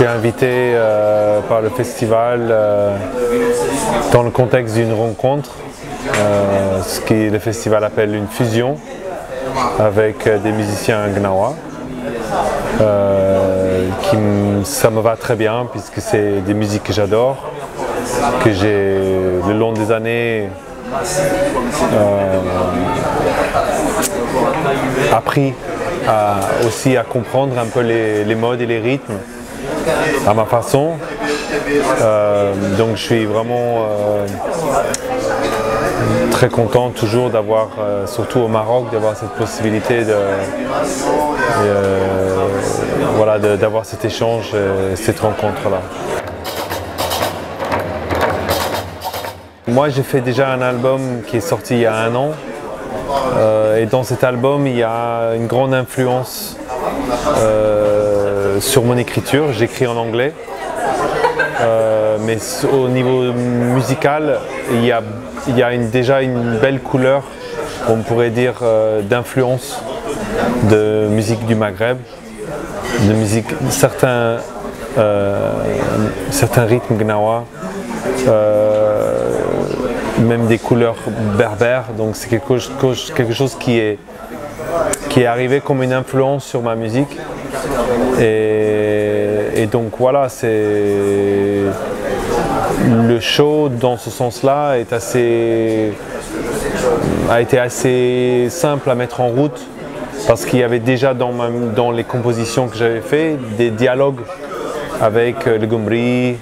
suis invité par le festival dans le contexte d'une rencontre, ce que le festival appelle une fusion avec des musiciens gnawa. Ça me va très bien puisque c'est des musiques que j'adore, que j'ai le long des années appris aussi à comprendre un peu les modes et les rythmes à ma façon. Donc je suis vraiment très content toujours d'avoir, surtout au Maroc, d'avoir cette possibilité d'avoir cet échange, cette rencontre-là. Moi j'ai fait déjà un album qui est sorti il y a 1 an. Et dans cet album, il y a une grande influence sur mon écriture. J'écris en anglais, mais au niveau musical, il y a déjà une belle couleur, on pourrait dire, d'influence de musique du Maghreb, de musique, certains rythmes gnawa. Même des couleurs berbères, donc c'est quelque chose qui est arrivé comme une influence sur ma musique, et donc voilà, le show dans ce sens-là a été assez simple à mettre en route parce qu'il y avait déjà dans les compositions que j'avais fait des dialogues avec le Gomri,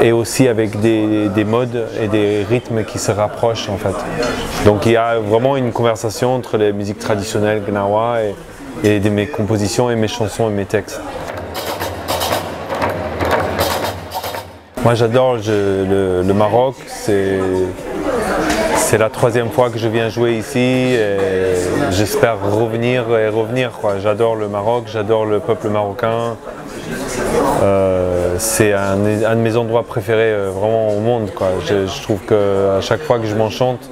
et aussi avec des modes et des rythmes qui se rapprochent en fait. Donc il y a vraiment une conversation entre les musiques traditionnelles gnawa et mes compositions et mes chansons et mes textes. Moi j'adore le Maroc, c'est la 3e fois que je viens jouer ici et j'espère revenir. J'adore le Maroc, j'adore le peuple marocain. C'est un de mes endroits préférés vraiment au monde, quoi. Je trouve qu'à chaque fois que je m'enchante,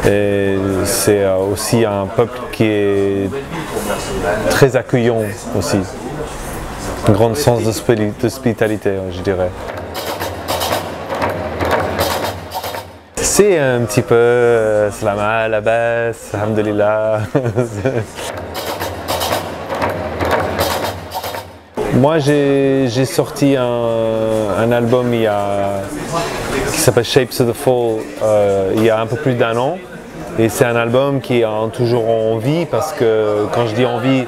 c'est aussi un peuple qui est très accueillant aussi. Un grand sens d'hospitalité, je dirais. C'est un petit peu salama, labas, alhamdulillah. Moi j'ai sorti un album qui s'appelle Shapes of the Fall il y a un peu plus d'1 an, et c'est un album qui est toujours en vie, parce que quand je dis en vie,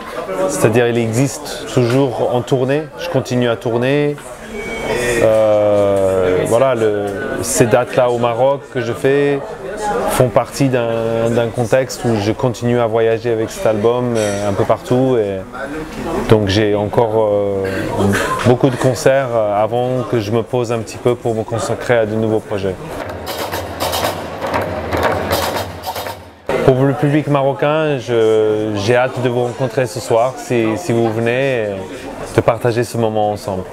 c'est-à-dire il existe toujours en tournée, je continue à tourner. Voilà, ces dates-là au Maroc que je fais font partie d'un contexte où je continue à voyager avec cet album un peu partout, et donc j'ai encore beaucoup de concerts avant que je me pose un petit peu pour me consacrer à de nouveaux projets. Pour le public marocain, j'ai hâte de vous rencontrer ce soir, si vous venez, de partager ce moment ensemble.